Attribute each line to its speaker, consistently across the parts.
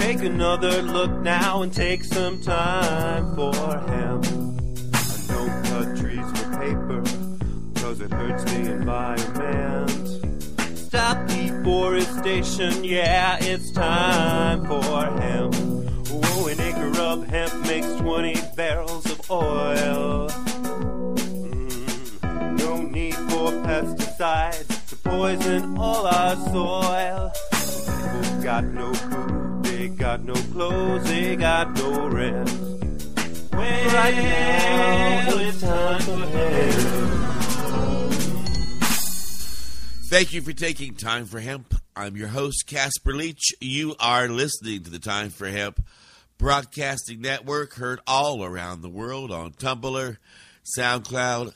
Speaker 1: Take another look now and take some time for hemp. I don't cut trees for paper, cause it hurts the environment. Stop deforestation, yeah, it's time for hemp. Oh, an acre of hemp makes 20 barrels of oil. No need for pesticides to poison all our soil. People got no food, they got no clothes, they got no rest. Well, right now it's time for hemp.
Speaker 2: Thank you for taking Time for Hemp. I'm your host, Casper Leitch. You are listening to the Time for Hemp Broadcasting Network, heard all around the world on Tumblr, SoundCloud,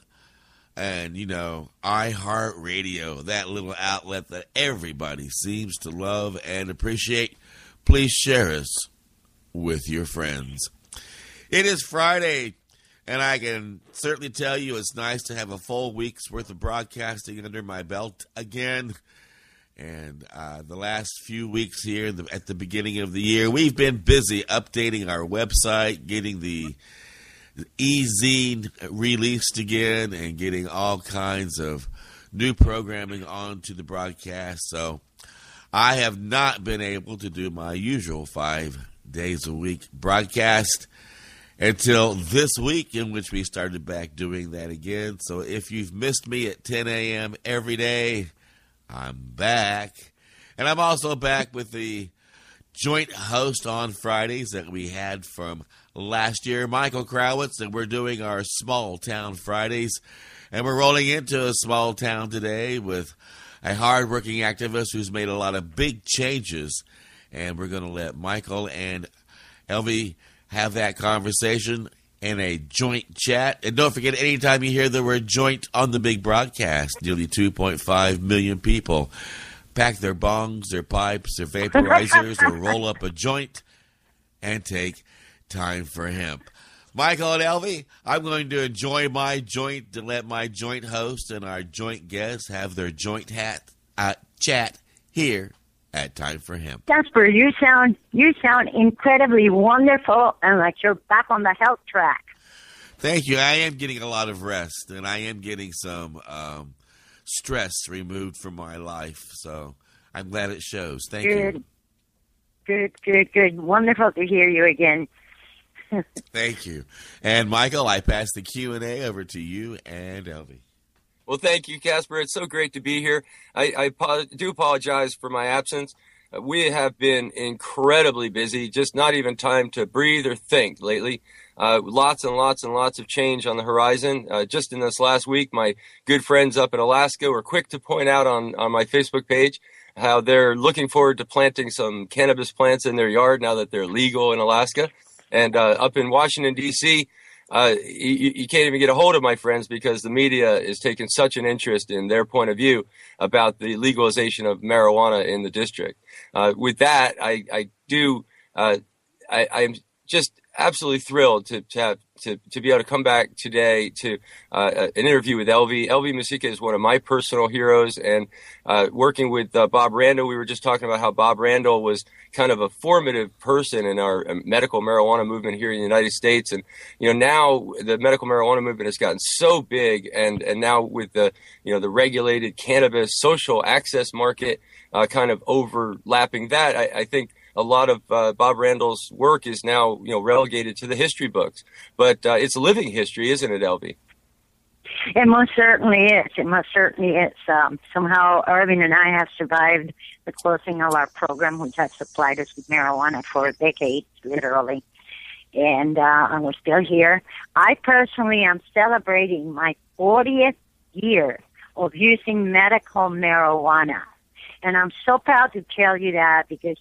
Speaker 2: and, iHeartRadio, that little outlet that everybody seems to love and appreciate. Please share us with your friends. It is Friday, and I can certainly tell you it's nice to have a full week's worth of broadcasting under my belt again. And the last few weeks here at the beginning of the year, we've been busy updating our website, getting the e-zine released again, and getting all kinds of new programming onto the broadcast. So I have not been able to do my usual 5 days a week broadcast until this week, in which we started back doing that again. So if you've missed me at 10 a.m. every day, I'm back. And I'm also back with the joint host on Fridays that we had from last year, Michael Krawitz, and we're doing our Small Town Fridays. And we're rolling into a small town today with a hardworking activist who's made a lot of big changes. And we're going to let Michael and Elvy have that conversation in a joint chat. And don't forget, anytime you hear the word joint on the big broadcast, nearly 2.5 million people pack their bongs, their pipes, their vaporizers, or roll up a joint and take Time for Hemp. Michael and Elvy, I'm going to enjoy my joint to let my joint host and our joint guests have their joint chat here at Time for Hemp.
Speaker 3: Casper, you sound incredibly wonderful and like you're back on the health track.
Speaker 2: Thank you. I am getting a lot of rest, and I am getting some stress removed from my life. So I'm glad it shows. Thank you. Good.
Speaker 3: Wonderful to hear you again.
Speaker 2: Thank you. And Michael, I pass the Q&A over to you and Elvy.
Speaker 4: Well, thank you, Casper. It's so great to be here. I do apologize for my absence. We have been incredibly busy, just not even time to breathe or think lately. Lots and lots and lots of change on the horizon. Just in this last week, my good friends up in Alaska were quick to point out on my Facebook page how they're looking forward to planting some cannabis plants in their yard now that they're legal in Alaska. And up in Washington, D.C., you can't even get a hold of my friends because the media is taking such an interest in their point of view about the legalization of marijuana in the district. With that, I'm just absolutely thrilled to be able to come back today to an interview with Elvy. Elvy Musikka is one of my personal heroes, and working with Bob Randall, we were just talking about how Bob Randall was kind of a formative person in our medical marijuana movement here in the United States. And, now the medical marijuana movement has gotten so big, and now with the regulated cannabis social access market kind of overlapping that, I think a lot of Bob Randall's work is now, relegated to the history books. But it's living history, isn't it, Elvy?
Speaker 3: It most certainly is. Somehow, Irving and I have survived the closing of our program, which has supplied us with marijuana for decades, literally. And we're still here. I personally am celebrating my 40th year of using medical marijuana. And I'm so proud to tell you that because,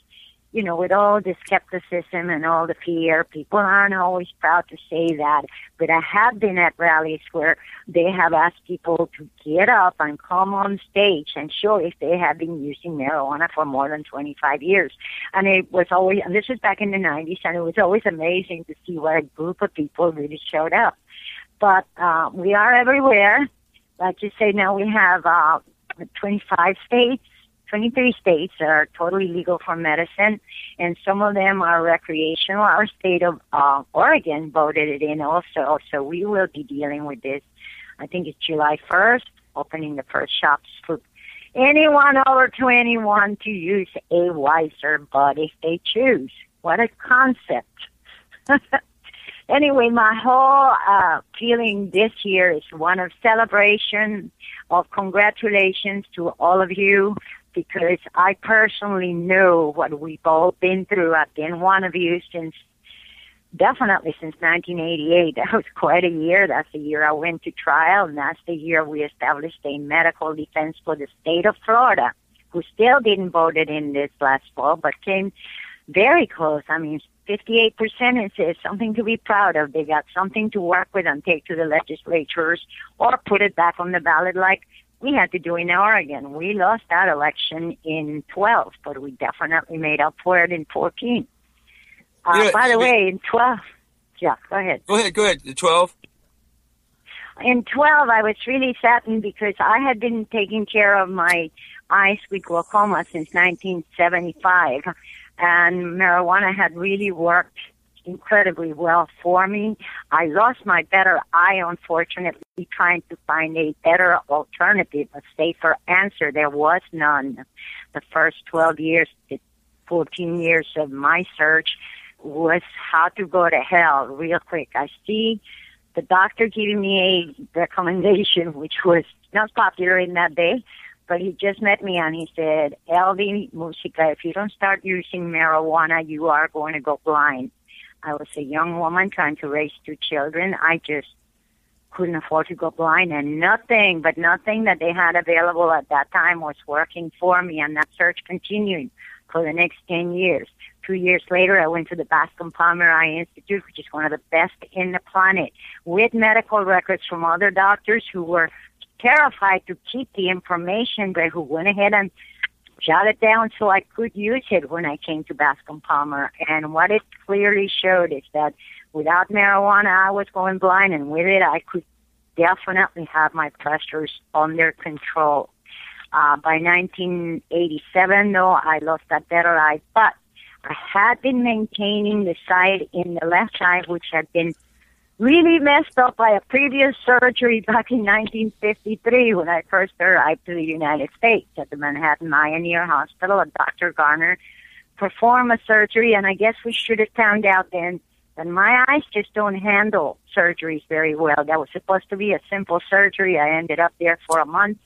Speaker 3: with all the skepticism and all the fear, people aren't always proud to say that. But I have been at rallies where they have asked people to get up and come on stage and show if they have been using marijuana for more than 25 years. And it was always, and this was back in the 90s, and it was always amazing to see what a group of people really showed up. But we are everywhere. Like you say, now we have 25 states 23 states that are totally legal for medicine, and some of them are recreational. Our state of Oregon voted it in also, so we will be dealing with this. I think it's July 1st, opening the first shops for anyone over 21 to use a wiser bud if they choose. What a concept. Anyway, my whole feeling this year is one of celebration, of congratulations to all of you, because I personally know what we've all been through. I've been one of you definitely since 1988. That was quite a year. That's the year I went to trial, and that's the year we established a medical defense for the state of Florida, who still didn't vote it in this last fall, but came very close. I mean, 58% is something to be proud of. They got something to work with and take to the legislatures or put it back on the ballot like we had to do in Oregon. We lost that election in 12, but we definitely made up for it in 14. By the way, in 12, yeah, go ahead.
Speaker 4: Go ahead. 12?
Speaker 3: In 12, I was really saddened because I had been taking care of my eyes with glaucoma since 1975. And marijuana had really worked incredibly well for me. I lost my better eye, unfortunately, trying to find a better alternative, a safer answer. There was none. The first 12 years, 14 years of my search was how to go to hell real quick. I see the doctor giving me a recommendation, which was not popular in that day, but he just met me and he said, Elvy, Musikka, if you don't start using marijuana, you are going to go blind. I was a young woman trying to raise 2 children. I just couldn't afford to go blind, and nothing that they had available at that time was working for me, and that search continued for the next 10 years. 2 years later, I went to the Bascom Palmer Eye Institute, which is one of the best in the planet, with medical records from other doctors who were terrified to keep the information, but who went ahead and jot it down so I could use it when I came to Bascom Palmer. And what it clearly showed is that without marijuana, I was going blind, and with it, I could definitely have my pressures under control. By 1987, though, I lost that better eye, but I had been maintaining the sight in the left eye, which had been really messed up by a previous surgery back in 1953 when I first arrived to the United States at the Manhattan Eye and Ear Hospital. Dr. Garner performed a surgery, and I guess we should have found out then that my eyes just don't handle surgeries very well. That was supposed to be a simple surgery. I ended up there for a month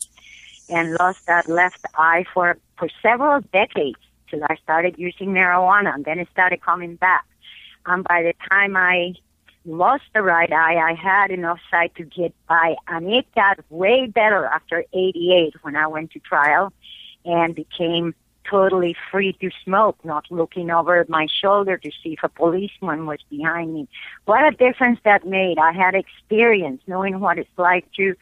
Speaker 3: and lost that left eye for several decades till I started using marijuana, and then it started coming back. And by the time I lost the right eye, I had enough sight to get by, and it got way better after 88 when I went to trial and became totally free to smoke, not looking over my shoulder to see if a policeman was behind me. What a difference that made. I had experience knowing what it's like to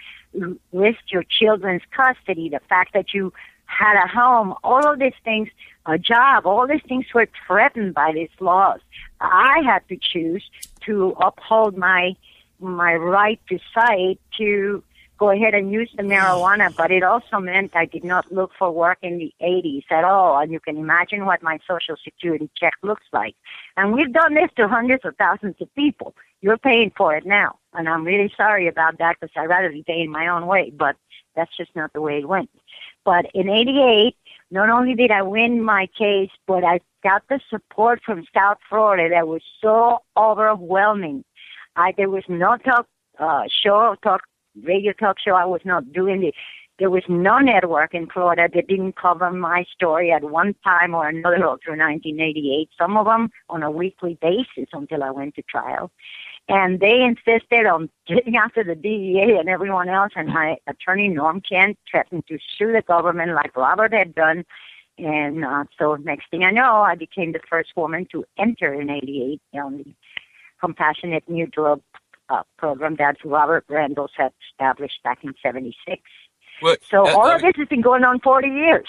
Speaker 3: risk your children's custody, the fact that you had a home, all of these things, a job, all these things were threatened by these laws. I had to choose to uphold my right to sight to go ahead and use the marijuana, but it also meant I did not look for work in the 80s at all, and you can imagine what my Social Security check looks like. And we've done this to hundreds of thousands of people. You're paying for it now, and I'm really sorry about that because I'd rather be paying my own way, but that's just not the way it went. But in 88, not only did I win my case, but I got the support from South Florida that was so overwhelming. There was no radio talk show I was not doing it. There was no network in Florida that didn't cover my story at one time or another all through 1988, some of them on a weekly basis until I went to trial. And they insisted on getting after the DEA and everyone else, and my attorney, Norm Kent, threatened to sue the government like Robert had done. And so next thing I know, I became the first woman to enter in 88 on the Compassionate New Drug program that Robert Randall had established back in 76.
Speaker 4: Well,
Speaker 3: so all of this has been going on 40 years.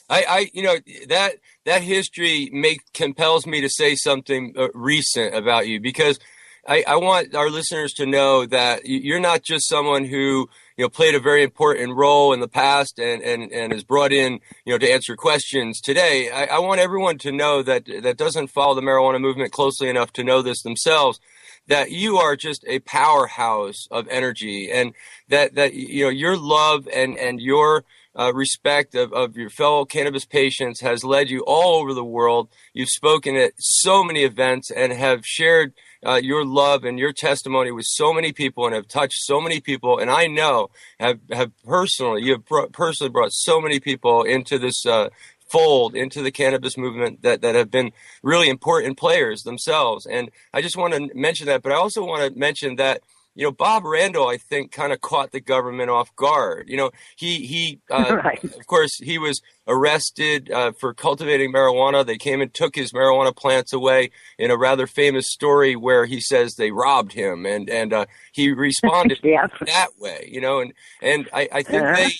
Speaker 4: That history compels me to say something recent about you, because I want our listeners to know that you're not just someone who, played a very important role in the past and is brought in, to answer questions today. I want everyone to know that doesn't follow the marijuana movement closely enough to know this themselves, that you are just a powerhouse of energy, and that your love and your respect of your fellow cannabis patients has led you all over the world. You've spoken at so many events and have shared your love and your testimony with so many people and have touched so many people. And I know you have personally brought so many people into this fold, into the cannabis movement that have been really important players themselves. And I just want to mention that, but I also want to mention that Bob Randall, I think, kind of caught the government off guard. He
Speaker 3: Right.
Speaker 4: Of course, he was arrested for cultivating marijuana. They came and took his marijuana plants away in a rather famous story where he says they robbed him, and he responded that way. And I think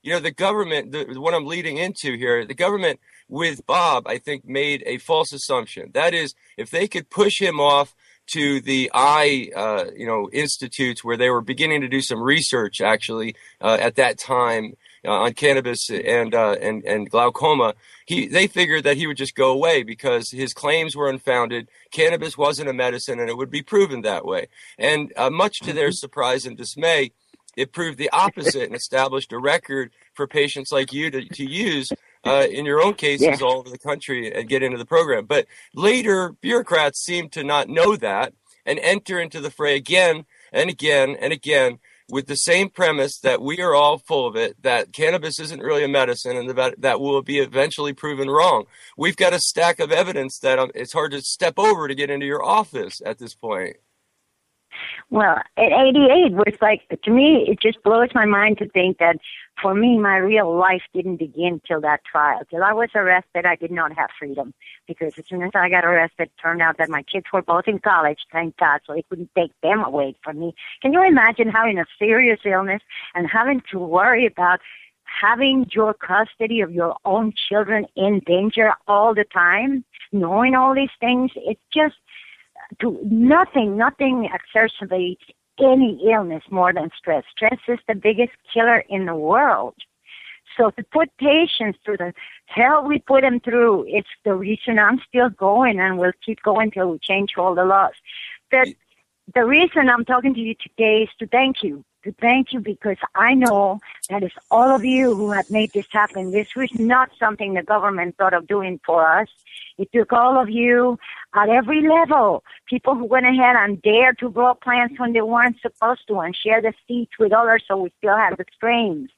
Speaker 4: the government, what I'm leading into here, the government with Bob, I think, made a false assumption. That is, if they could push him off to the institutes where they were beginning to do some research, actually, at that time on cannabis and glaucoma, they figured that he would just go away because his claims were unfounded. Cannabis wasn't a medicine, and it would be proven that way. And much to their surprise and dismay, it proved the opposite and established a record for patients like you to use in your own cases all over the country and get into the program. But later, bureaucrats seem to not know that and enter into the fray again and again and again with the same premise that we are all full of it, that cannabis isn't really a medicine, and that will be eventually proven wrong. We've got a stack of evidence that it's hard to step over to get into your office at this point.
Speaker 3: Well, at 88 was like, to me, it just blows my mind to think that for me, my real life didn't begin till that trial. Till I was arrested, I did not have freedom, because as soon as I got arrested, it turned out that my kids were both in college, thank God, so they couldn't take them away from me. Can you imagine having a serious illness and having to worry about having your custody of your own children in danger all the time, knowing all these things? It's just, nothing exacerbates any illness more than stress. Stress is the biggest killer in the world. So to put patients through the hell we put them through, it's the reason I'm still going, and we'll keep going till we change all the laws. But the reason I'm talking to you today is to thank you. To thank you, because I know that it's all of you who have made this happen. This was not something the government thought of doing for us. It took all of you at every level, people who went ahead and dared to grow plants when they weren't supposed to and share the seeds with others so we still have the strains.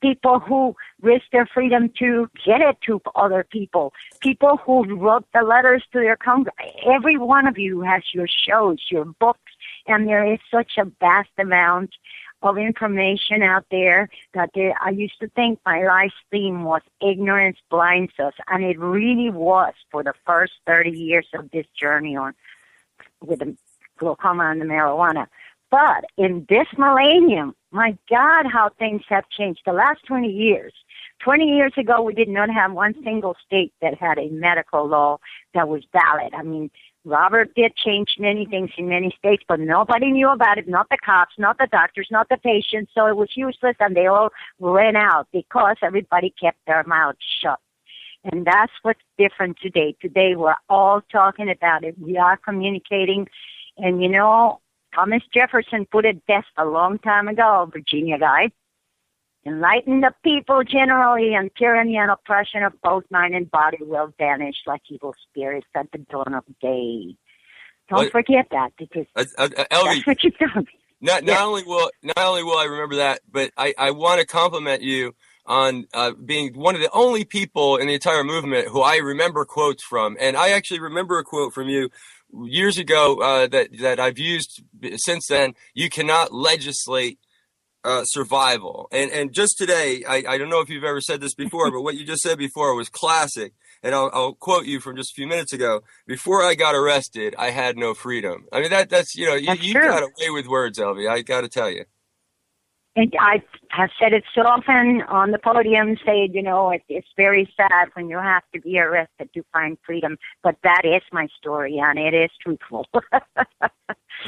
Speaker 3: People who risked their freedom to get it to other people. People who wrote the letters to their Congress. Every one of you has your shows, your books, and there is such a vast amount of information out there that I used to think my life's theme was ignorance blinds us, and it really was for the first 30 years of this journey on with the glaucoma and the marijuana. But in this millennium, my God, how things have changed. The last 20 years. 20 years ago, we did not have one single state that had a medical law that was valid. I mean, Robert did change many things in many states, but nobody knew about it, not the cops, not the doctors, not the patients, so it was useless, and they all ran out because everybody kept their mouths shut. And that's what's different today. Today, we're all talking about it. We are communicating, and Thomas Jefferson put it best a long time ago, Virginia guy. Enlighten the people generally, and tyranny and oppression of both mind and body will vanish like evil spirits at the dawn of day. Don't forget that, because
Speaker 4: Elvy,
Speaker 3: that's what you've done.
Speaker 4: Not only will I remember that, but I want to compliment you on being one of the only people in the entire movement who I remember quotes from. And I actually remember a quote from you years ago that I've used since then. You cannot legislate survival. And just today, I don't know if you've ever said this before, but what you just said before was classic. And I'll quote you from just a few minutes ago. Before I got arrested, I had no freedom. I mean, that's you got away with words, Elvy. I got to tell you.
Speaker 3: And I have said it so often on the podium, saying, it's very sad when you have to be arrested to find freedom. But that is my story, and it is truthful.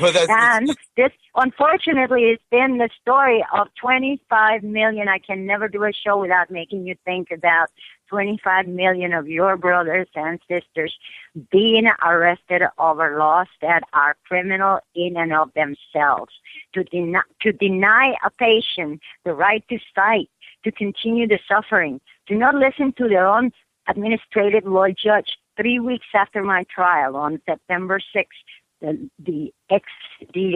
Speaker 4: Well,
Speaker 3: and this, unfortunately, has been the story of 25 million. I can never do a show without making you think about 25 million of your brothers and sisters being arrested over laws that are criminal in and of themselves. To deny a patient the right to fight, to continue the suffering, to not listen to their own administrative law judge. 3 weeks after my trial on September 6th, the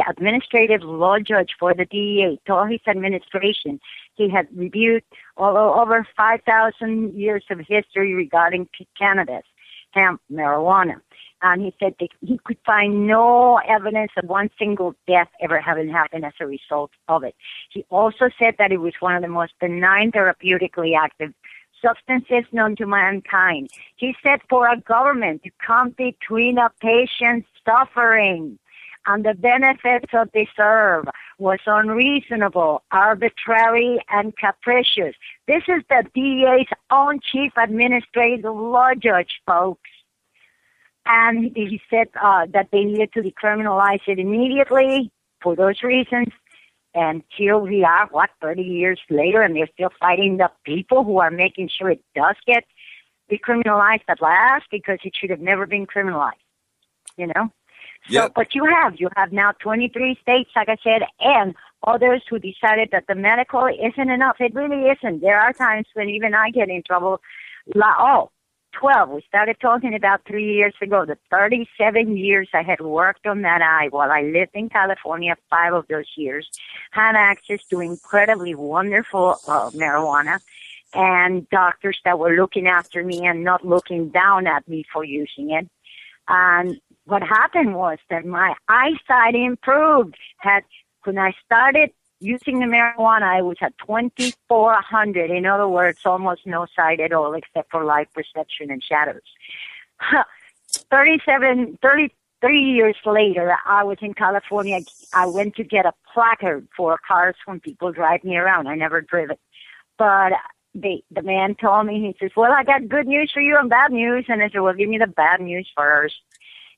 Speaker 3: administrative law judge for the DEA told his administration he had reviewed over 5,000 years of history regarding cannabis, hemp, marijuana. And he said that he could find no evidence of one single death ever having happened as a result of it. He also said that it was one of the most benign therapeutically active substances known to mankind. He said for a government to come between a patient's suffering and the benefits of they serve was unreasonable, arbitrary, and capricious. This is the DEA's own chief administrative law judge, folks. And he said that they needed to decriminalize it immediately for those reasons. And here we are, 30 years later, and they're still fighting the people who are making sure it does get decriminalized at last, because it should have never been criminalized, you know? So,
Speaker 4: Yep.
Speaker 3: but you have now 23 states, like I said, and others who decided that the medical isn't enough. It really isn't. There are times when even I get in trouble. 12. We started talking about 3 years ago. The 37 years I had worked on that eye while I lived in California, 5 of those years, had access to incredibly wonderful marijuana and doctors that were looking after me and not looking down at me for using it. And what happened was that my eyesight improved. When I started using the marijuana, I was at 2400. In other words, almost no sight at all except for light perception and shadows. 33 years later, I was in California. I went to get a placard for cars when people drive me around. I never drove it. But the man told me, he says, well, I got good news for you and bad news. And I said, well, give me the bad news first.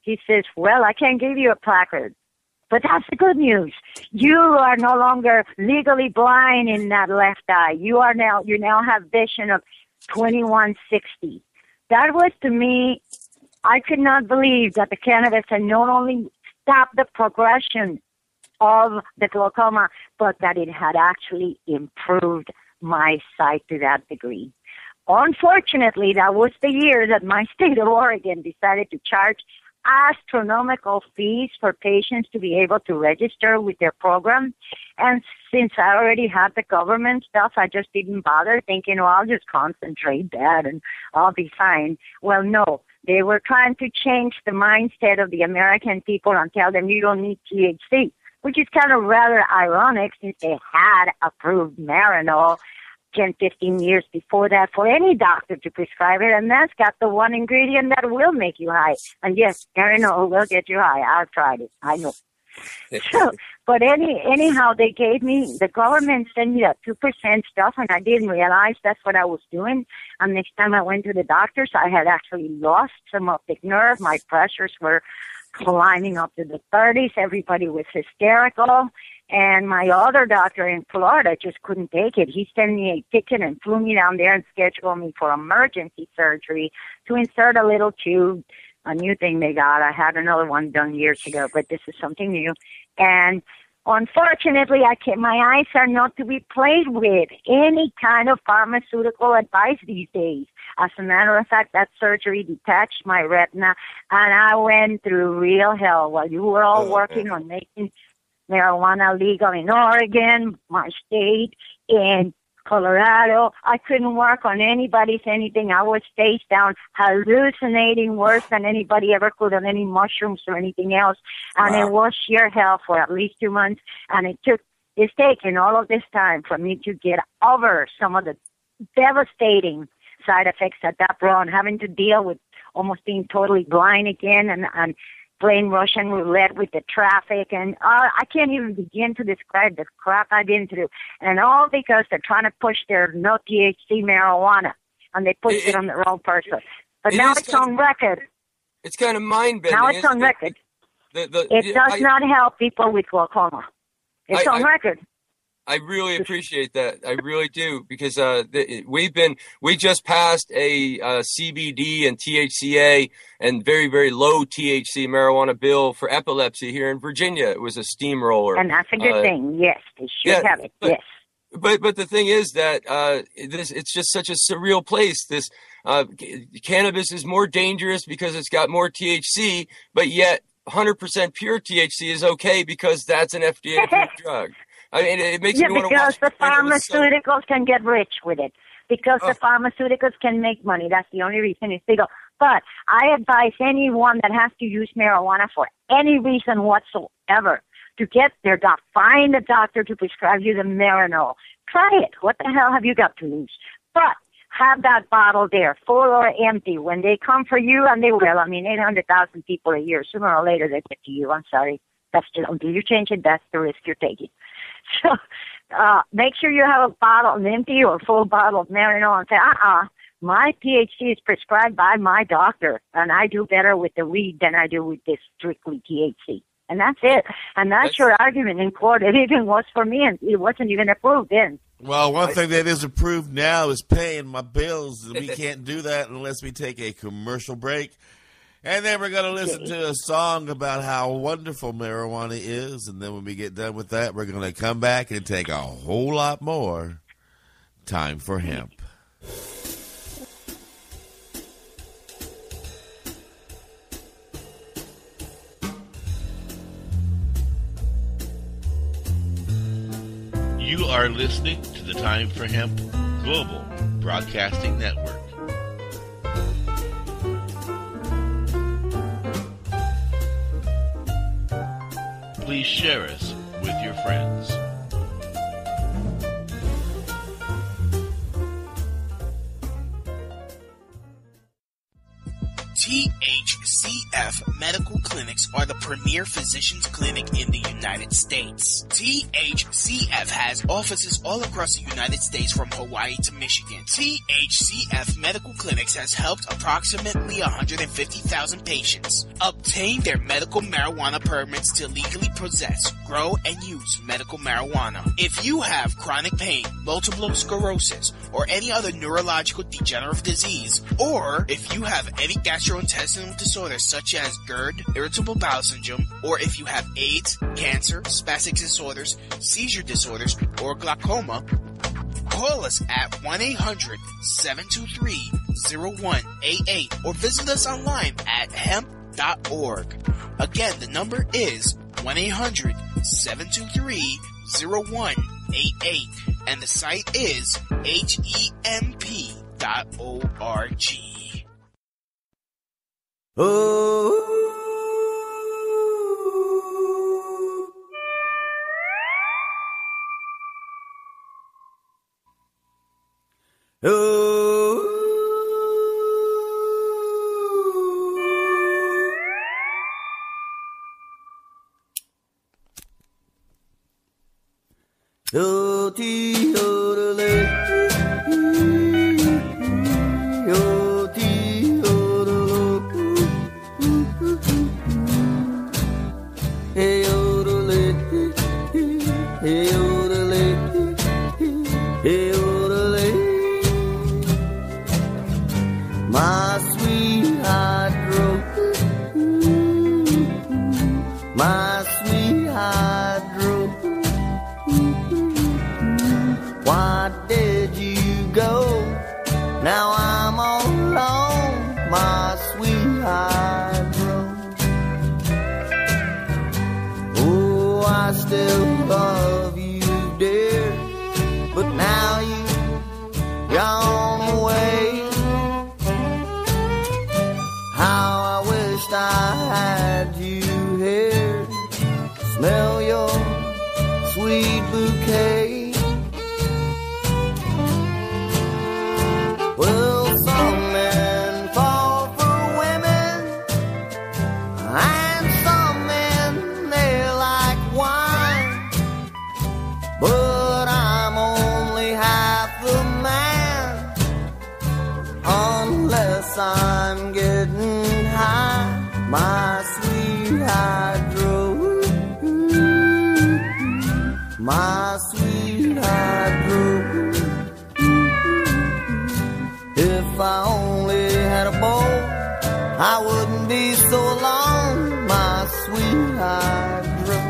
Speaker 3: He says, well, I can't give you a placard. But that's the good news. You are no longer legally blind in that left eye. You now have vision of 2160. That was, to me, I could not believe that the cannabis had not only stopped the progression of the glaucoma, but that it had actually improved my sight to that degree. Unfortunately, that was the year that my state of Oregon decided to charge astronomical fees for patients to be able to register with their program. And since I already had the government stuff, I just didn't bother, thinking, well, I'll just concentrate that and I'll be fine. Well, no. They were trying to change the mindset of the American people and tell them you don't need THC, which is kind of rather ironic since they had approved Marinol 10, 15 years before that for any doctor to prescribe it, and that's got the one ingredient that will make you high. And yes, Marinol will get you high. I've tried it. I know. So, but anyhow, they gave me, the government sent me that 2% stuff, and I didn't realize that's what I was doing. And next time I went to the doctors, I had actually lost some optic nerve. My pressures were climbing up to the 30s. Everybody was hysterical. And my other doctor in Florida just couldn't take it. He sent me a ticket and flew me down there and scheduled me for emergency surgery to insert a little tube, a new thing they got. I had another one done years ago, but this is something new. And unfortunately, my eyes are not to be played with. Any kind of pharmaceutical advice these days. As a matter of fact, that surgery detached my retina, and I went through real hell while you were all working on making marijuana legal in Oregon, my state, in Colorado. I couldn't work on anybody's anything. I was face down, hallucinating worse than anybody ever could on any mushrooms or anything else. And It was sheer hell for at least 2 months. And it's taken all of this time for me to get over some of the devastating side effects that brought, having to deal with almost being totally blind again and playing Russian roulette with the traffic, and I can't even begin to describe the crap I've been through, and all because they're trying to push their no THC marijuana, and they pushed it on the wrong person. But now it's on record.
Speaker 4: It's kind of mind-bending.
Speaker 3: Now it's on record. It does not help people with glaucoma. It's on record.
Speaker 4: I really appreciate that. I really do, because we just passed a CBD and THCA and very, very low THC marijuana bill for epilepsy here in Virginia. It was a steamroller,
Speaker 3: and that's a good thing. Yes, they should have it. Yes.
Speaker 4: But the thing is that it's just such a surreal place. This cannabis is more dangerous because it's got more THC, but yet 100% pure THC is okay because that's an FDA-approved drug. I mean, it makes me want to watch.
Speaker 3: Because the pharmaceuticals can get rich with it. Because the pharmaceuticals can make money. That's the only reason it's legal. But I advise anyone that has to use marijuana for any reason whatsoever to get their doctor. Find a doctor to prescribe you the Marinol. Try it. What the hell have you got to lose? But have that bottle there, full or empty. When they come for you, and they will, 800,000 people a year, sooner or later they get to you. I'm sorry. That's just, until you change it, that's the risk you're taking. So make sure you have a bottle, an empty or full bottle of Marinol, and say, my THC is prescribed by my doctor, and I do better with the weed than I do with this strictly THC. And that's it. And that's your argument in court. It even was for me, and it wasn't even approved then.
Speaker 2: Well, one thing that is approved now is paying my bills. We can't do that unless we take a commercial break. And then we're going to listen to a song about how wonderful marijuana is. And then when we get done with that, we're going to come back and take a whole lot more time for hemp. You are listening to the Time for Hemp Global Broadcasting Network. Please share us with your friends.
Speaker 5: THCF Medical Clinics are the premier physicians clinic in the United States. THCF has offices all across the United States from Hawaii to Michigan. THCF Medical Clinics has helped approximately 150,000 patients obtain their medical marijuana permits to legally possess, grow, and use medical marijuana. If you have chronic pain, multiple sclerosis, or any other neurological degenerative disease, or if you have any gastrointestinal disorders such as GERD, irritable bowel syndrome, or if you have AIDS, cancer, spastic disorders, seizure disorders, or glaucoma, call us at 1-800-723-0188 or visit us online at hemp.org. Again, the number is 1-800-723-0188 and the site is hemp.org.
Speaker 1: Oh. I'm getting high, my sweet high.
Speaker 6: my sweetheart grew. If I only had a bow, I wouldn't be so alone, my sweetheart grew.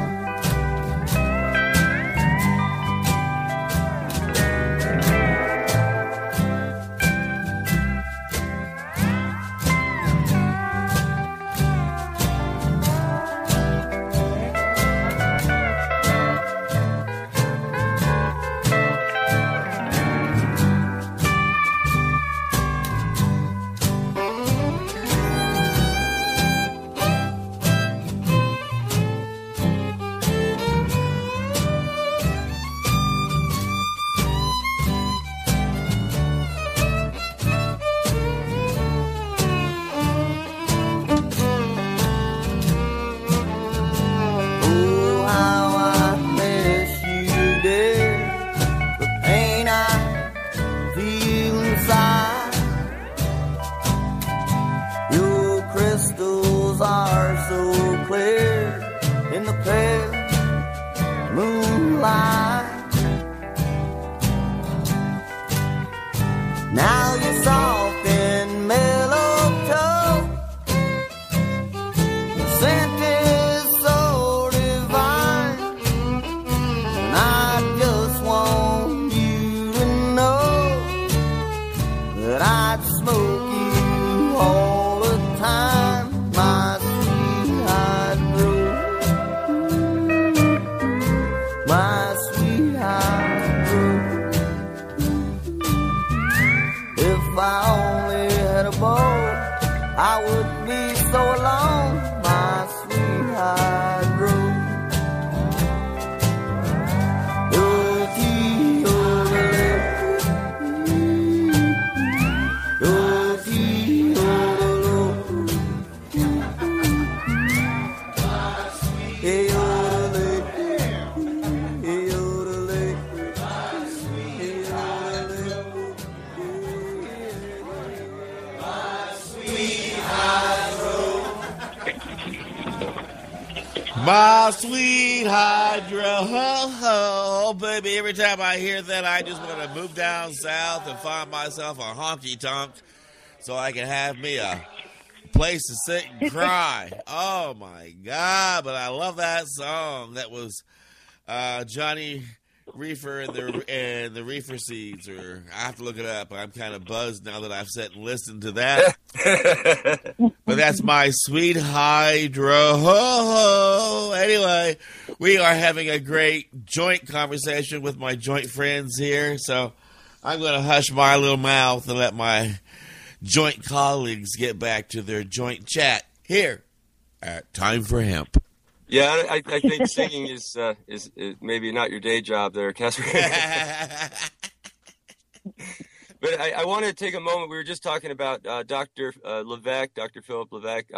Speaker 6: Now you're soft and mellow, the scent is so divine, and I just want you to know that I'd smoke you all the time, my sweetheart rose, my sweetheart rose. If I only had a bow, I wouldn't be so alone, my sweetheart rose.
Speaker 2: My sweet hydro, ho, baby. Every time I hear that, I just want to move down south and find myself a honky-tonk so I can have me a place to sit and cry. Oh, my God. But I love that song. That was Johnny Reefer and the Reefer Seeds. Or I have to look it up. I'm kind of buzzed now that I've sat and listened to that. But that's my sweet hydro. Anyway, we are having a great joint conversation with my joint friends here. So I'm going to hush my little mouth and let my joint colleagues get back to their joint chat here at Time for Hemp.
Speaker 4: Yeah, I think singing is maybe not your day job there, Casper. But I want to take a moment. We were just talking about Dr. Levesque, Dr. Philip Levesque,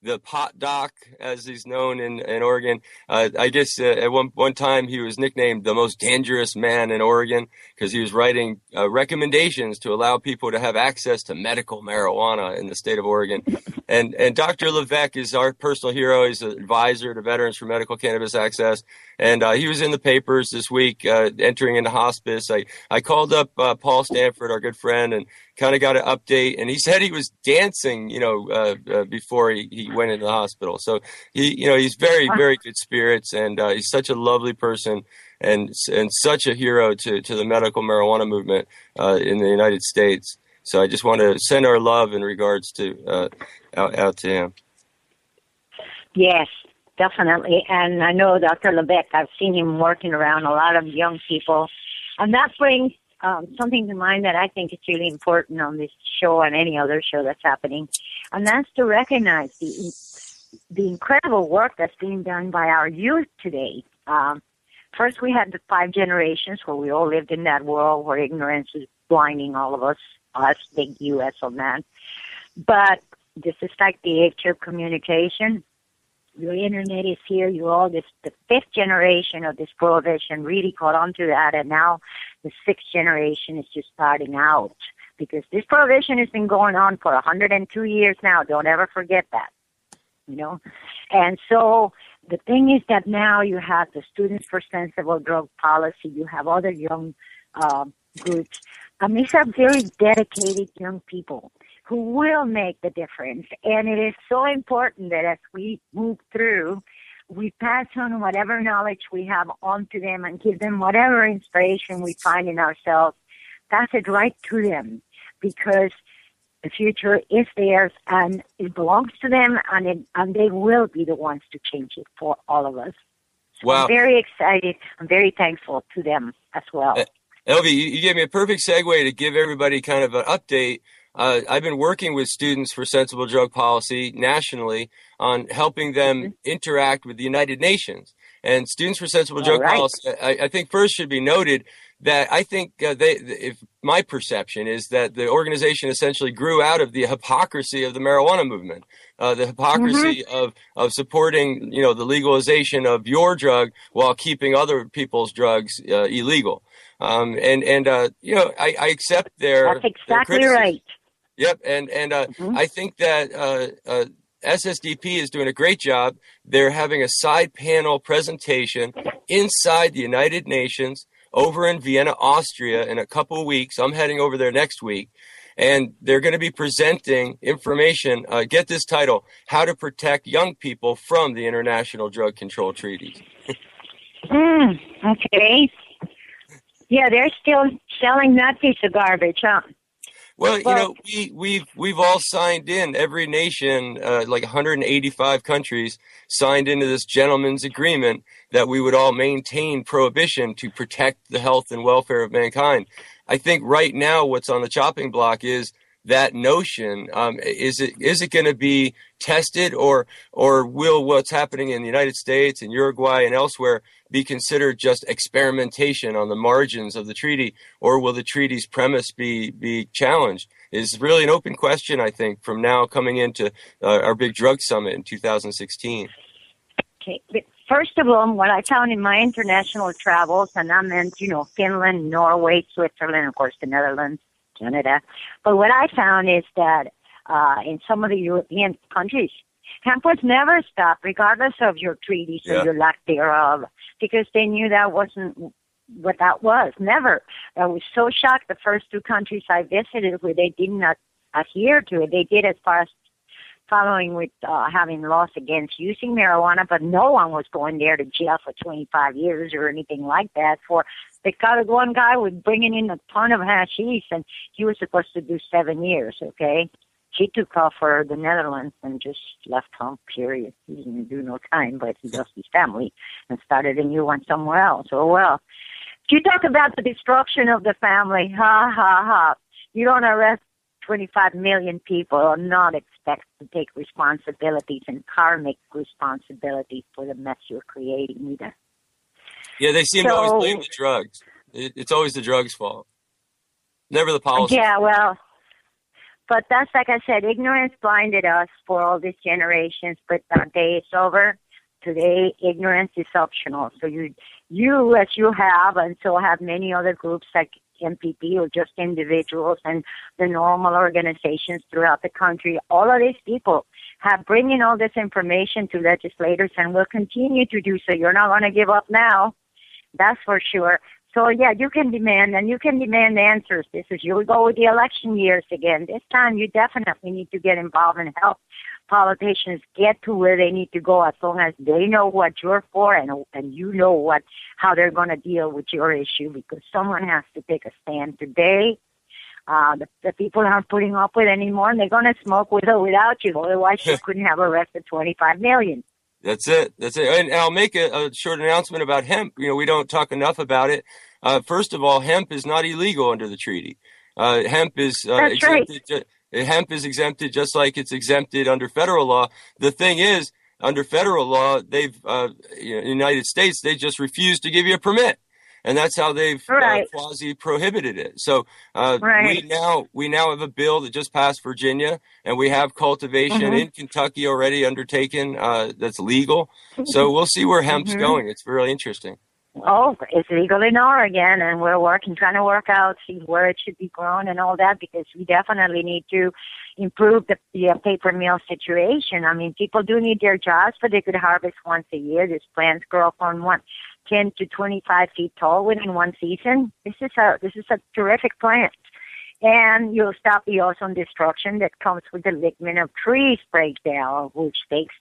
Speaker 4: the pot doc, as he's known in Oregon. I guess at one time he was nicknamed the most dangerous man in Oregon because he was writing recommendations to allow people to have access to medical marijuana in the state of Oregon. And Dr. Levesque is our personal hero. He's an advisor to Veterans for Medical Cannabis Access. And he was in the papers this week, entering into hospice. I called up Paul Stanford, our good friend, and kind of got an update. And he said he was dancing, before he went into the hospital. So he's very, very good spirits, and he's such a lovely person and such a hero to the medical marijuana movement in the United States. So I just want to send our love in regards to out to him.
Speaker 3: Yes, definitely. And I know Dr. Levesque, I've seen him working around a lot of young people. And that brings something to mind that I think is really important on this show and any other show that's happening. And that's to recognize the incredible work that's being done by our youth today. First, we had the 5 generations where we all lived in that world where ignorance is blinding all of us, big U.S. on that. But this is like the age of communication. Your internet is here. You're all the 5th generation of this prohibition really caught on to that, and now the 6th generation is just starting out because this prohibition has been going on for 102 years now. Don't ever forget that. you know. And so the thing is that now you have the Students for Sensible Drug Policy, you have other young groups. These are very dedicated young people who will make the difference. And it is so important that as we move through, we pass on whatever knowledge we have onto them and give them whatever inspiration we find in ourselves. Pass it right to them, because the future is theirs and it belongs to them, and they will be the ones to change it for all of us. So
Speaker 4: Wow.
Speaker 3: I'm very excited. I'm very thankful to them as well.
Speaker 4: Elvy, you gave me a perfect segue to give everybody kind of an update. I've been working with Students for Sensible Drug Policy nationally on helping them interact with the United Nations. And Students for Sensible Drug Policy, I think first should be noted that I think if my perception is that the organization essentially grew out of the hypocrisy of the marijuana movement, the hypocrisy of supporting, you know, the legalization of your drug while keeping other people's drugs illegal. You know, I accept
Speaker 3: That's exactly right.
Speaker 4: Yep, and I think that SSDP is doing a great job. They're having a side panel presentation inside the United Nations over in Vienna, Austria, in a couple of weeks. I'm heading over there next week, and they're going to be presenting information. Get this title: How to Protect Young People from the International Drug Control Treaties.
Speaker 3: Okay. Yeah, they're still selling that piece of garbage, huh?
Speaker 4: Well, you know, we've all signed in. Every nation, like 185 countries, signed into this gentleman's agreement that we would all maintain prohibition to protect the health and welfare of mankind. I think right now what's on the chopping block is that notion. Is it going to be tested, or will what's happening in the United States and Uruguay and elsewhere be considered just experimentation on the margins of the treaty, or will the treaty's premise be challenged? Is really an open question, I think, from now coming into our big drug summit in 2016.
Speaker 3: Okay. But first of all, what I found in my international travels, and I meant, you know, Finland, Norway, Switzerland, of course, the Netherlands, Canada. But what I found is that in some of the European countries, hemp was never stopped, regardless of your treaties or your lack thereof, because they knew that wasn't what that was. Never. I was so shocked the first two countries I visited where they did not adhere to it. They did as far as following with having laws against using marijuana, but no one was going there to jail for 25 years or anything like that. They caught one guy with bringing in a ton of hashish, and he was supposed to do 7 years, okay? He took off for the Netherlands and just left home, period. He didn't do no time, but he lost his family and started a new one somewhere else. Oh, well. You talk about the destruction of the family. Ha, ha, ha. You don't arrest 25 million people or not expect to take responsibilities and karmic responsibilities for the mess you're creating either.
Speaker 4: Yeah, they seem to always blame the drugs. It's always the drugs' fault. Never the policy.
Speaker 3: Yeah, well, but that's like I said, ignorance blinded us for all these generations, but that day is over. Today, ignorance is optional. So you, as you have, and so have many other groups like MPP or just individuals and the normal organizations throughout the country, all of these people have bringing all this information to legislators and will continue to do so. You're not going to give up now. That's for sure. So, yeah, you can demand, and you can demand answers. You'll go with the election years again. This time you definitely need to get involved and help politicians get to where they need to go as long as they know what you're for and you know how they're going to deal with your issue, because someone has to take a stand today. The people aren't putting up with it anymore, and they're going to smoke with or without you. Otherwise, you couldn't have arrested 25 million.
Speaker 4: That's it. And I'll make a short announcement about hemp. You know, we don't talk enough about it. First of all, hemp is not illegal under the treaty. Hemp is exempted. Right. Hemp is exempted just like it's exempted under federal law. The thing is, under federal law, they've United States, they just refused to give you a permit. And that's how they've quasi-prohibited it. So we now have a bill that just passed Virginia, and we have cultivation in Kentucky already undertaken that's legal. So we'll see where hemp's going. It's really interesting.
Speaker 3: Oh, it's legal in Oregon, and we're trying to work out, see where it should be grown and all that, because we definitely need to improve the paper mill situation. I mean, people do need their jobs, but they could harvest once a year. These plants grow from 10 to 25 feet tall within one season. This is a terrific plant. And you'll stop the ozone destruction that comes with the ligament of trees breakdown, which takes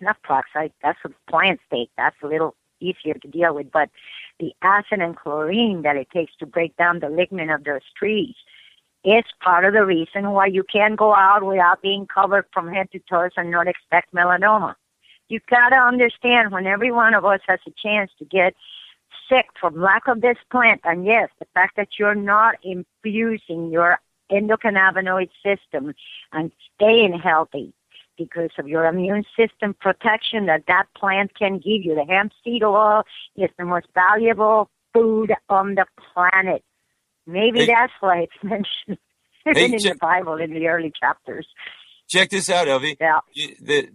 Speaker 3: not peroxide, that's what plants take. That's a little easier to deal with. But the acid and chlorine that it takes to break down the ligament of those trees is part of the reason why you can't go out without being covered from head to toes and not expect melanoma. You've got to understand, when every one of us has a chance to get sick from lack of this plant, and yes, the fact that you're not infusing your endocannabinoid system and staying healthy because of your immune system protection that plant can give you. The hemp seed oil is the most valuable food on the planet. Maybe that's why it's mentioned in the Bible in the early chapters.
Speaker 4: Check this out, Elvy.
Speaker 3: Yeah.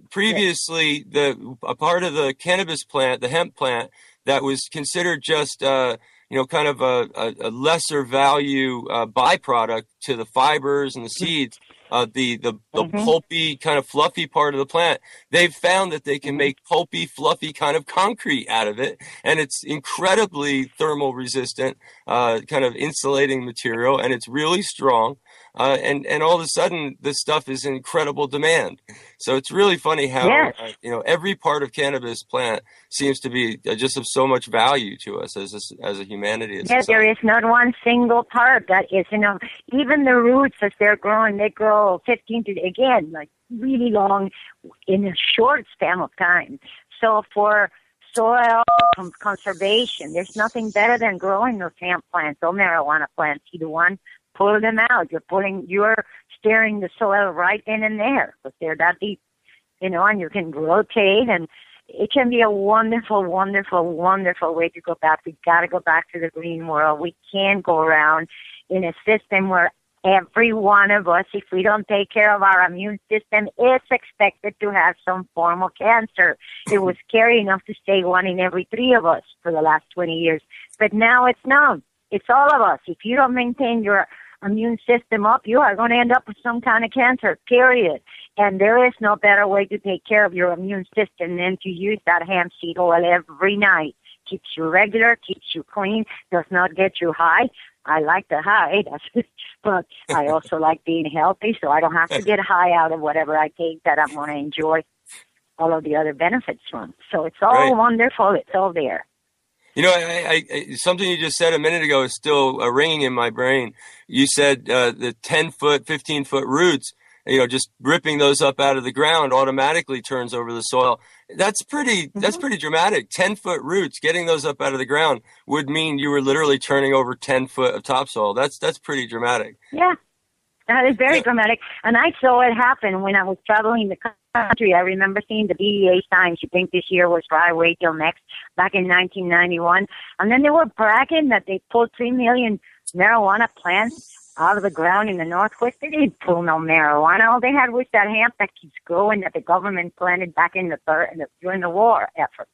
Speaker 4: Previously, a part of the cannabis plant, the hemp plant, that was considered just kind of a lesser value byproduct to the fibers and the seeds, the pulpy kind of fluffy part of the plant. They've found that they can make pulpy, fluffy kind of concrete out of it, and it's incredibly thermal resistant, kind of insulating material, and it's really strong. And all of a sudden, this stuff is in incredible demand. So it's really funny how every part of cannabis plant seems to be just of so much value to us as a humanity.
Speaker 3: Yes, there is not one single part that is, even the roots as they're growing, they grow 15 to, again, like really long in a short span of time. So for soil conservation, there's nothing better than growing those hemp plants or marijuana plants, either one. Pull them out. You're stirring the soil right in and there, because they're that deep, and you can rotate, and it can be a wonderful, wonderful, wonderful way to go back. We've got to go back to the green world. We can't go around in a system where every one of us, if we don't take care of our immune system, is expected to have some form of cancer. It was scary enough to say 1 in every 3 of us for the last 20 years, but now it's known. It's all of us. If you don't maintain your immune system up, you are going to end up with some kind of cancer, period. And there is no better way to take care of your immune system than to use that hemp seed oil every night. Keeps you regular, keeps you clean, does not get you high. I like the high, but I also like being healthy, so I don't have to get high out of whatever I take that I'm going to enjoy all of the other benefits from. So it's all wonderful. It's all there.
Speaker 4: I something you just said a minute ago is still ringing in my brain. You said the 10-foot, 15-foot roots, just ripping those up out of the ground automatically turns over the soil. That's pretty dramatic. 10-foot roots, getting those up out of the ground would mean you were literally turning over 10 foot of topsoil. That's pretty dramatic.
Speaker 3: Yeah. That is very dramatic. And I saw it happen when I was traveling the country. I remember seeing the DEA signs. You think this year was dry, wait till next, back in 1991. And then they were bragging that they pulled 3 million marijuana plants out of the ground in the Northwest. They didn't pull no marijuana. All they had was that hemp that keeps growing that the government planted back during the war effort.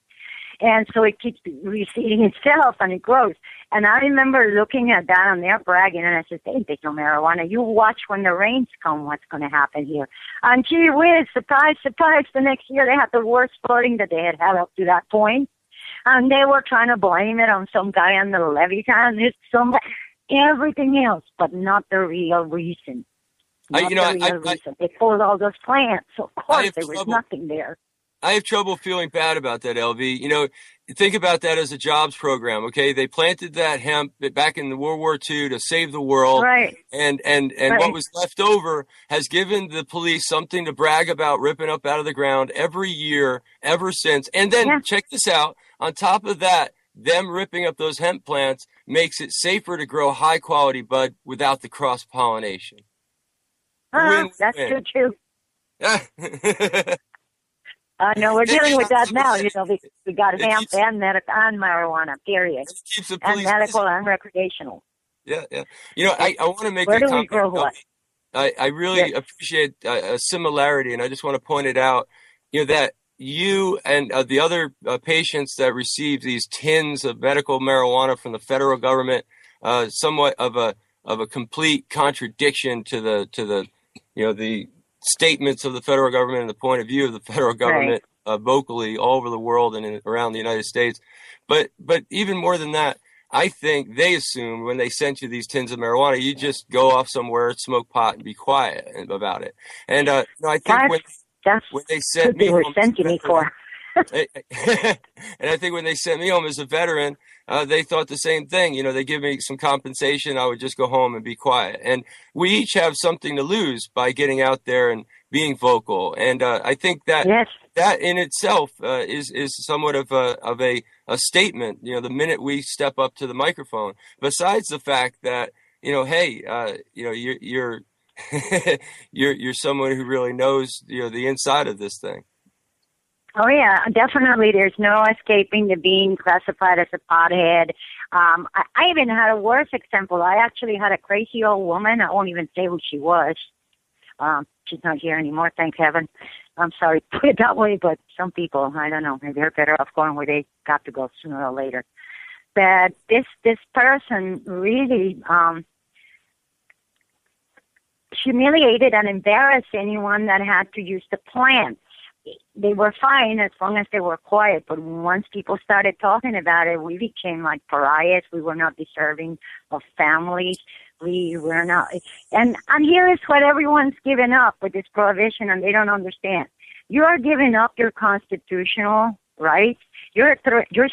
Speaker 3: And so it keeps reseeding itself, and it grows. And I remember looking at that, and they're bragging, and I said, they take no marijuana. You watch when the rains come what's going to happen here. And gee whiz, surprise, surprise, the next year they had the worst flooding that they had up to that point. And they were trying to blame it on some guy on the levee time. It's everything else, but not the real reason. Reason. They pulled all those plants, so of course there was nothing there.
Speaker 4: I have trouble feeling bad about that, Elvy. Think about that as a jobs program, okay? They planted that hemp back in the World War II to save the world.
Speaker 3: Right.
Speaker 4: And what was left over has given the police something to brag about ripping up out of the ground every year ever since. And then check this out. On top of that, them ripping up those hemp plants makes it safer to grow high quality bud without the cross pollination.
Speaker 3: That's true too. No, we're dealing with that now. We got hemp and medical and marijuana, period. And medical and recreational.
Speaker 4: Yeah. I want to make a comment. Where do we grow what? I really appreciate a similarity, and I just want to point it out, that you and the other patients that receive these tins of medical marijuana from the federal government, somewhat of a complete contradiction to the the statements of the federal government and the point of view of the federal government vocally all over the world and around the United States. But even more than that, I think they assumed when they sent you these tins of marijuana, you just go off somewhere, smoke pot, and be quiet about it. And I think when they sent me home, and I think when they sent me home as a veteran, they thought the same thing. They give me some compensation, I would just go home and be quiet. And we each have something to lose by getting out there and being vocal. And I think that that in itself is somewhat of a statement. The minute we step up to the microphone, besides the fact that hey, you're you're someone who really knows the inside of this thing.
Speaker 3: Oh, yeah, definitely. There's no escaping the being classified as a pothead. I even had a worse example. I actually had a crazy old woman. I won't even say who she was. She's not here anymore, thank heaven. I'm sorry to put it that way, but some people, I don't know, maybe they're better off going where they got to go sooner or later. But this person really humiliated and embarrassed anyone that had to use the plant. They were fine as long as they were quiet, but once people started talking about it, we became like pariahs. We were not deserving of families. We were not. And here is what everyone's given up with this prohibition, and they don't understand. You are giving up your constitutional rights. You're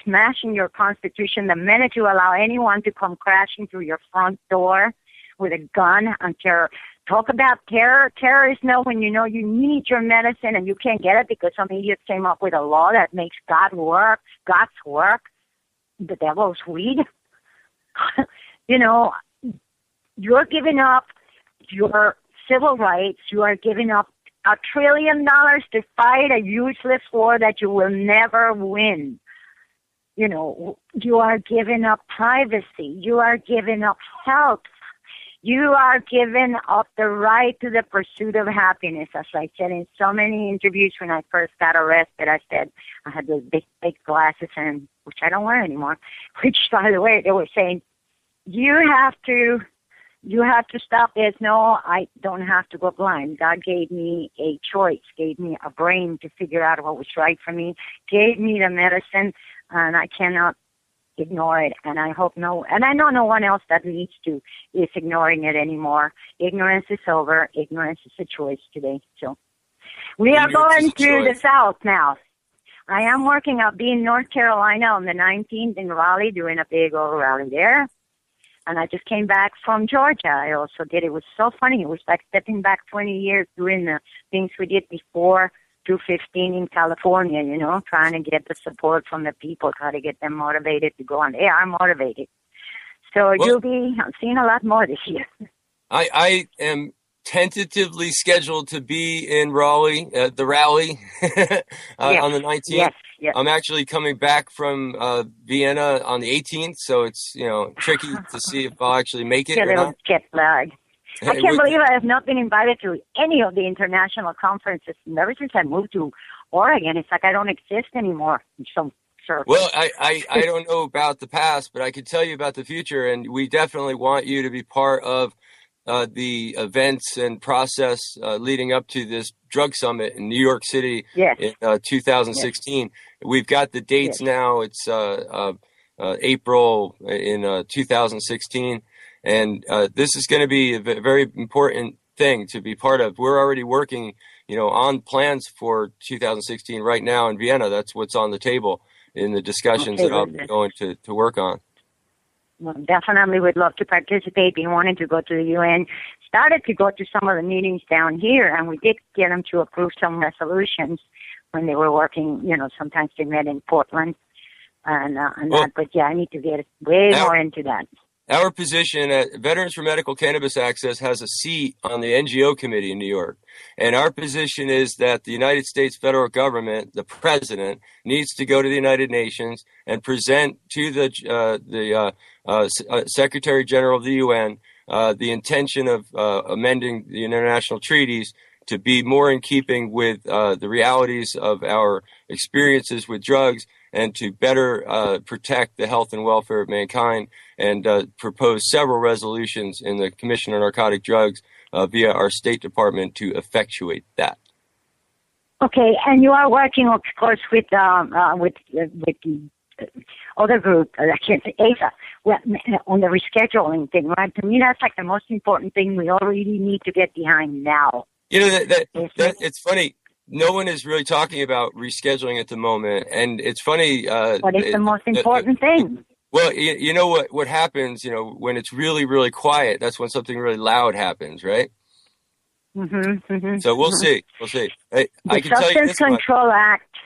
Speaker 3: smashing your constitution the minute you allow anyone to come crashing through your front door with a gun and terror. Talk about terror. Terrorists know when you know you need your medicine and you can't get it because some idiot came up with a law that makes God's work, the devil's weed. You're giving up your civil rights. You are giving up $1 trillion to fight a useless war that you will never win. You are giving up privacy. You are giving up health. You are giving up the right to the pursuit of happiness. As I said in so many interviews when I first got arrested, I said I had those big glasses, and which I don't wear anymore, which, by the way, they were saying, you have to stop this. No, I don't have to go blind. God gave me a choice, gave me a brain to figure out what was right for me, gave me the medicine, and I cannot ignore it. And I hope and I know no one else that needs to is ignoring it anymore. Ignorance is over. Ignorance is a choice today. So we are going to the South now. I am working. I'll be in North Carolina on the 19th in Raleigh, doing a big old rally there. And I just came back from Georgia. I also did. It was so funny. It was like stepping back 20 years doing the things we did before 215 in California, trying to get the support from the people, try to get them motivated to go on. They are motivated. So you'll be seeing a lot more this year.
Speaker 4: I am tentatively scheduled to be in Raleigh at the rally on the 19th. Yes. I'm actually coming back from Vienna on the 18th, so it's tricky to see if I'll actually make it. Or not.
Speaker 3: Jet lag. I can't believe I have not been invited to any of the international conferences. And ever since I moved to Oregon, it's like I don't exist anymore in some circles.
Speaker 4: Well, I don't know about the past, but I can tell you about the future, and we definitely want you to be part of the events and process leading up to this drug summit in New York City in 2016. Yes. We've got the dates now. It's April in 2016. And this is going to be a very important thing to be part of. We're already working, on plans for 2016 right now in Vienna. That's what's on the table in the discussions that I'm going to work on.
Speaker 3: Well, definitely would love to participate. We wanted to go to the UN. Started to go to some of the meetings down here, and we did get them to approve some resolutions when they were working. Sometimes they met in Portland and that. But I need to get way more into that.
Speaker 4: Our position at Veterans for Medical Cannabis Access has a seat on the NGO committee in New York. And our position is that the United States federal government, the president, needs to go to the United Nations and present to the Secretary General of the UN the intention of amending the international treaties to be more in keeping with the realities of our experiences with drugs, and to better protect the health and welfare of mankind, and propose several resolutions in the Commission on Narcotic Drugs via our State Department to effectuate that.
Speaker 3: Okay, and you are working, of course, with the other group, ASA, on the rescheduling thing, right? To me, that's like the most important thing we all really need to get behind now.
Speaker 4: You know, that it's funny. No one is really talking about rescheduling at the moment, and it's funny.
Speaker 3: But it's the most important thing.
Speaker 4: Well, you know what happens, you know, when it's really, really quiet, that's when something really loud happens, right?
Speaker 3: Mm-hmm, mm-hmm,
Speaker 4: so we'll see. We'll see. I can tell you
Speaker 3: Substance
Speaker 4: this
Speaker 3: Control
Speaker 4: much.
Speaker 3: Act,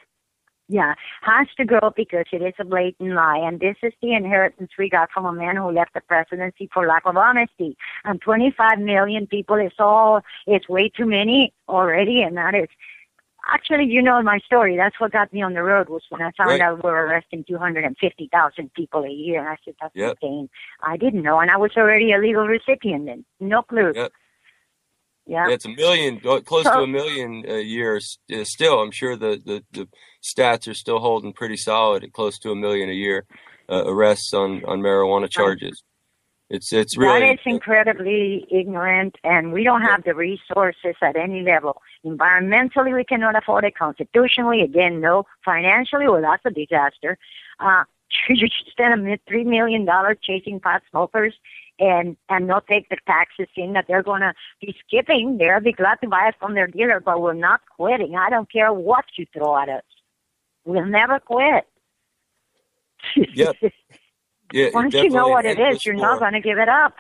Speaker 3: has to go because it is a blatant lie. And this is the inheritance we got from a man who left the presidency for lack of honesty. And 25 million people it's way too many already. And that is, actually, you know my story. That's what got me on the road, was when I found out we were arresting 250,000 people a year. And I said, that's insane. I didn't know. And I was already a legal recipient then. No clue.
Speaker 4: Yep.
Speaker 3: Yeah,
Speaker 4: it's a million, close to a million a year. Still, I'm sure the stats are still holding pretty solid at close to a million a year arrests on marijuana charges. It's really,
Speaker 3: that is incredibly ignorant, and we don't have the resources at any level. Environmentally, we cannot afford it. Constitutionally, again, no. Financially, well, that's a disaster. You should spend $3 million chasing pot smokers and not take the taxes in that they're going to be skipping. They'll be glad to buy it from their dealer, but we're not quitting. I don't care what you throw at us. We'll never quit.
Speaker 4: Yep. Yeah,
Speaker 3: once you know what it is, you're not going to give it up.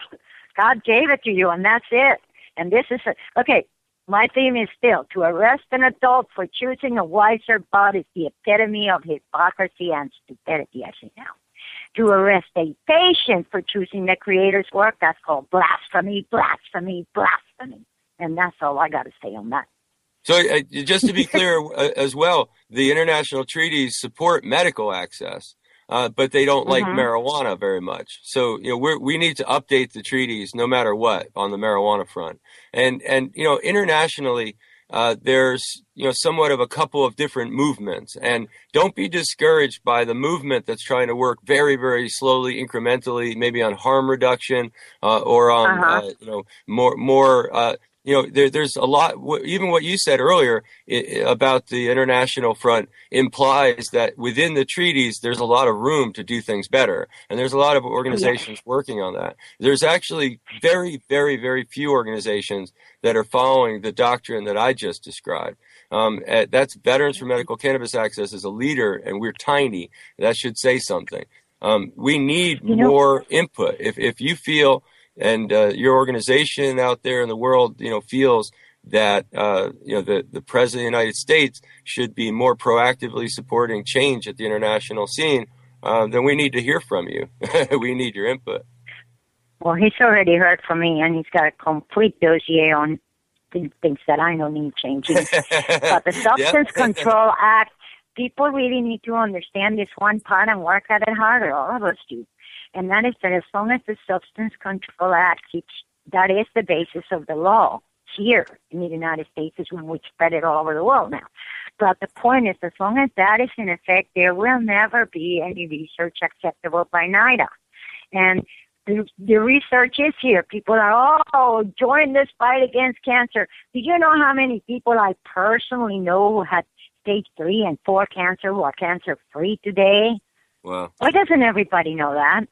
Speaker 3: God gave it to you, and that's it. And this is okay. My theme is still to arrest an adult for choosing a wiser bud is the epitome of hypocrisy and stupidity, I say now. To arrest a patient for choosing the Creator's work, that's called blasphemy, blasphemy, blasphemy. And that's all I got to say on that.
Speaker 4: So just to be clear as well, the international treaties support medical access, but they don't like marijuana very much. So, you know, we need to update the treaties no matter what on the marijuana front. And you know, internationally, there's, you know, somewhat of a couple of different movements, and don't be discouraged by the movement that's trying to work very, very slowly, incrementally, maybe on harm reduction, or on, you know, more, you know, there's a lot, even what you said earlier about the international front implies that within the treaties, there's a lot of room to do things better. And there's a lot of organizations working on that. There's actually very, very, very few organizations that are following the doctrine that I just described. That's Veterans for Medical Cannabis Access is a leader, and we're tiny. That should say something. We need more input. If you feel, and your organization out there in the world, you know, feels that you know, the President of the United States should be more proactively supporting change at the international scene, then we need to hear from you. We need your input.
Speaker 3: Well, he's already heard from me, and he's got a complete dossier on things that I don't need changing. But the Substance Control Act, people really need to understand this one part and work at it harder. All of us do. And that is that as long as the Substance Control Act keeps, that is the basis of the law here in the United States, is when we spread it all over the world now. But the point is, as long as that is in effect, there will never be any research acceptable by NIDA. And the research is here. People are, join this fight against cancer. Do you know how many people I personally know who had stage 3 and 4 cancer who are cancer-free today?
Speaker 4: Wow.
Speaker 3: Why doesn't everybody know that?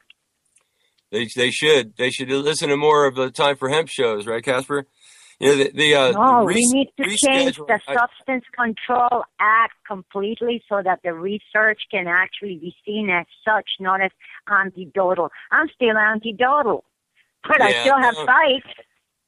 Speaker 4: They should listen to more of the Time for Hemp shows, right, Casper? You know,
Speaker 3: we need to change the Substance Control Act completely so that the research can actually be seen as such, not as antidotal. I'm still antidotal, but I still have sight.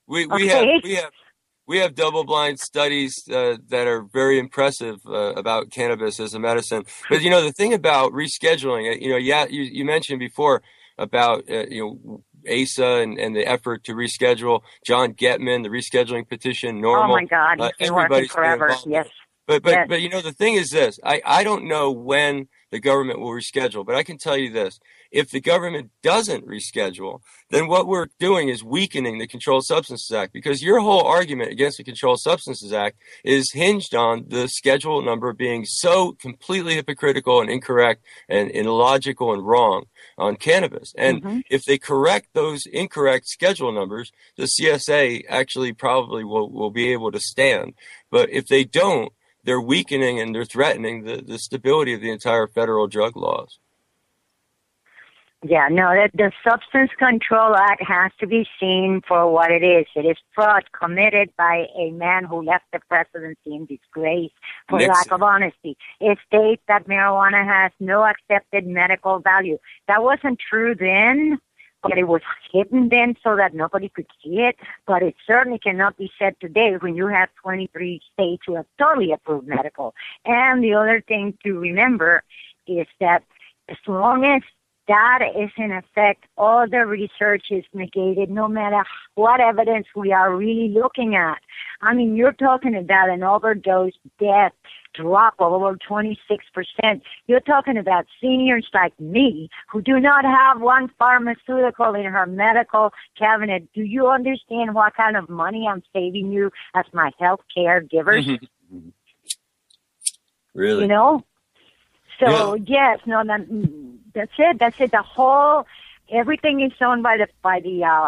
Speaker 4: We have double-blind studies that are very impressive about cannabis as a medicine. But you know, the thing about rescheduling, you know, you mentioned before about you know, ASA and the effort to reschedule. John Getman, the rescheduling petition, NORML.
Speaker 3: Oh my God, he's been working forever. Yes.
Speaker 4: But you know, the thing is this: I don't know when the government will reschedule. But I can tell you this, if the government doesn't reschedule, then what we're doing is weakening the Controlled Substances Act, because your whole argument against the Controlled Substances Act is hinged on the schedule number being so completely hypocritical and incorrect and illogical and wrong on cannabis. And if they correct those incorrect schedule numbers, the CSA actually probably will be able to stand. But if they don't, they're weakening and they're threatening the stability of the entire federal drug laws.
Speaker 3: Yeah, no, the Substance Control Act has to be seen for what it is. It is fraud committed by a man who left the presidency in disgrace for lack of honesty. It states that marijuana has no accepted medical value. That wasn't true then, but it was hidden then so that nobody could see it. But it certainly cannot be said today when you have 23 states who have totally approved medical. And the other thing to remember is that as long as that is in effect, all the research is negated, no matter what evidence we are really looking at. I mean, you're talking about an overdose death drop of over 26%. You're talking about seniors like me who do not have one pharmaceutical in her medical cabinet. Do you understand what kind of money I'm saving you as my health care givers?
Speaker 4: Really?
Speaker 3: You know? So, yes, no, that's it. That's it. The whole, everything is owned by the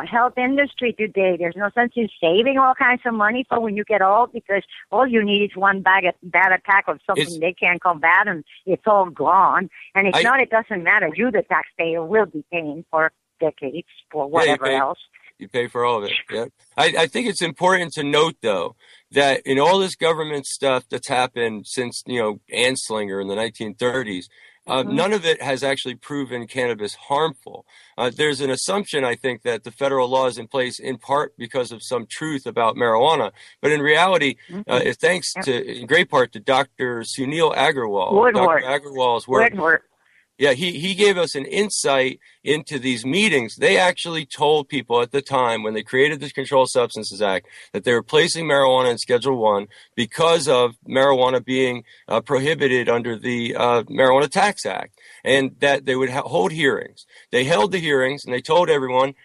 Speaker 3: health industry today. There's no sense in saving all kinds of money for when you get old, because all you need is one bad attack of something they can't combat, and it's all gone. And if not, it doesn't matter. You, the taxpayer, will be paying for decades for whatever else.
Speaker 4: You pay for all of it. Yeah. I think it's important to note, though, that in all this government stuff that's happened since, Anslinger in the 1930s, none of it has actually proven cannabis harmful. There's an assumption, I think, that the federal law is in place in part because of some truth about marijuana. But in reality, thanks in great part to Dr. Sunil Agrawal. Dr. Agrawal's work. Yeah, he gave us an insight into these meetings. They actually told people at the time when they created the Controlled Substances Act that they were placing marijuana in Schedule 1 because of marijuana being prohibited under the Marijuana Tax Act, and that they would hold hearings. They held the hearings, and they told everyone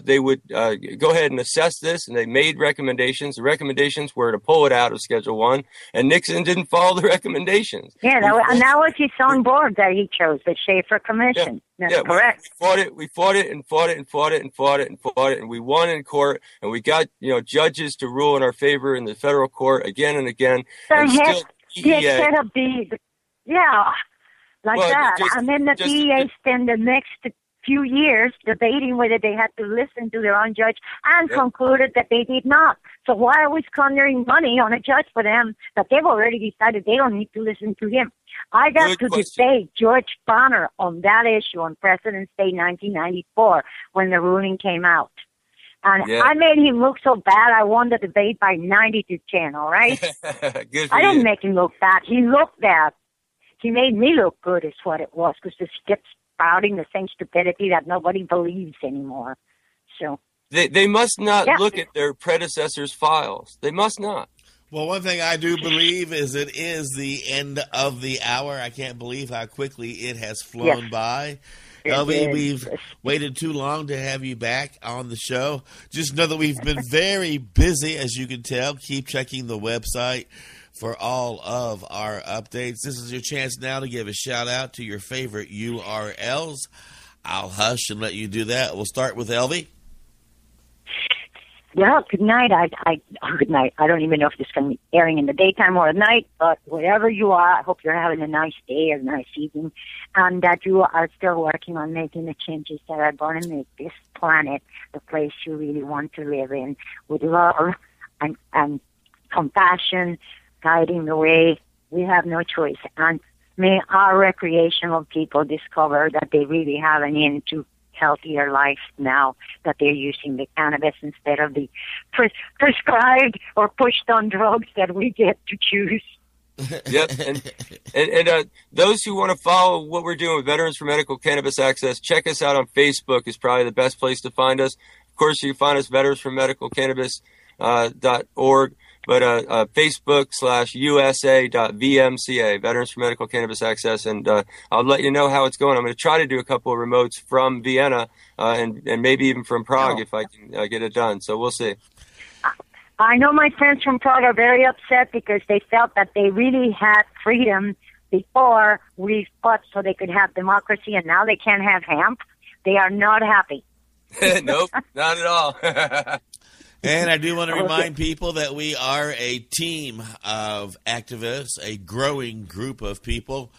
Speaker 4: they would go ahead and assess this, and they made recommendations. The recommendations were to pull it out of Schedule 1, and Nixon didn't follow the recommendations.
Speaker 3: Yeah, that was his own board that he chose, the Schaefer Commission. That's correct.
Speaker 4: We fought it, and we won in court, and we got judges to rule in our favor in the federal court again and again. And still,
Speaker 3: DEA, and then the DEA spent the next few years debating whether they had to listen to their own judge, and concluded that they did not. So why are we squandering money on a judge for them that they've already decided they don't need to listen to him? I got to debate George Bonner on that issue on President's Day 1994 when the ruling came out. And I made him look so bad, I won the debate by 90-10, all right?
Speaker 4: I
Speaker 3: didn't make him look bad. He looked bad. He made me look good is what it was, because this gets spouting the same stupidity that nobody believes anymore. So
Speaker 4: they must not look at their predecessors' files. They must not.
Speaker 2: Well, one thing I do believe is it is the end of the hour. I can't believe how quickly it has flown by. Elvy, we've waited too long to have you back on the show. Just know that we've been very busy, as you can tell. Keep checking the website for all of our updates. This is your chance now to give a shout out to your favorite URLs. I'll hush and let you do that. We'll start with Elvy.
Speaker 3: Well, good night. Good night. I don't even know if this is going to be airing in the daytime or at night, but wherever you are, I hope you're having a nice day or a nice evening, and that you are still working on making the changes that are going to make this planet the place you really want to live in, with love and compassion, guiding the way. We have no choice. And may our recreational people discover that they really have an into healthier life now, that they're using the cannabis instead of the prescribed or pushed on drugs that we get to choose.
Speaker 4: Yep, and those who want to follow what we're doing with Veterans for Medical Cannabis Access, check us out on Facebook. Is probably the best place to find us. Of course, you can find us veteransformedicalcannabis.org. but Facebook.com/USA.VMCA, Veterans for Medical Cannabis Access, and I'll let you know how it's going. I'm going to try to do a couple of remotes from Vienna and maybe even from Prague if I can get it done. So we'll see.
Speaker 3: I know my friends from Prague are very upset because they felt that they really had freedom before we fought so they could have democracy, and now they can't have hemp. They are not happy.
Speaker 4: Nope, not at all.
Speaker 2: And I do want to remind people that we are a team of activists, a growing group of people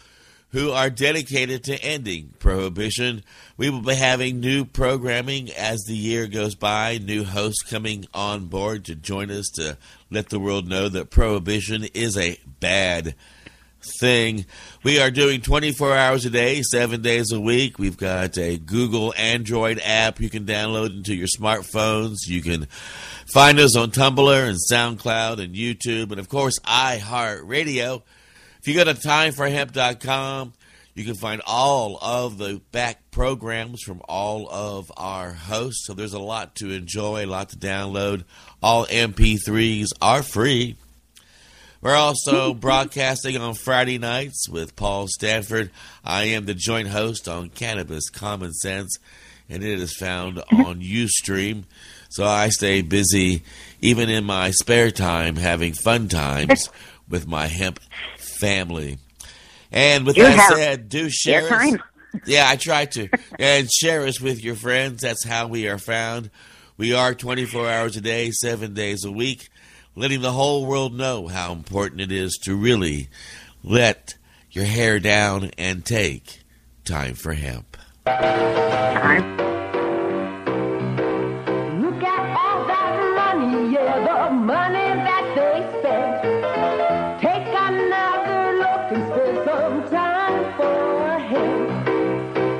Speaker 2: who are dedicated to ending prohibition. We will be having new programming as the year goes by, new hosts coming on board to join us to let the world know that prohibition is a bad thing. We are doing 24 hours a day, 7 days a week. We've got a Google Android app you can download into your smartphones. You can find us on Tumblr and SoundCloud and YouTube and, of course, iHeartRadio. If you go to timeforhemp.com, you can find all of the back programs from all of our hosts. So there's a lot to enjoy, a lot to download. All MP3s are free. We're also broadcasting on Friday nights with Paul Stanford. I am the joint host on Cannabis Common Sense, and it is found on Ustream. So I stay busy, even in my spare time, having fun times with my hemp family. And with that said, do share us. Yeah, I try to. And share us with your friends. That's how we are found. We are 24 hours a day, 7 days a week, letting the whole world know how important it is to really let your hair down and take time for hemp.
Speaker 7: Look at all that money, yeah, the money that they spent. Take another look and spend some time for hemp.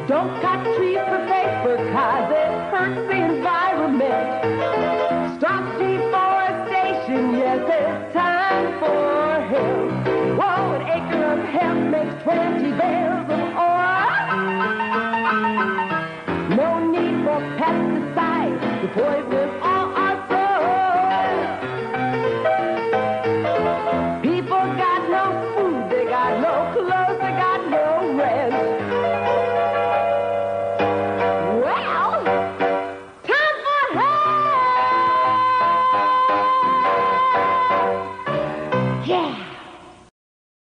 Speaker 7: Don't cut trees for paper, 'cause it hurts the environment. Stop deforestation, yes, it's time for hemp. Whoa, an acre of hemp makes 12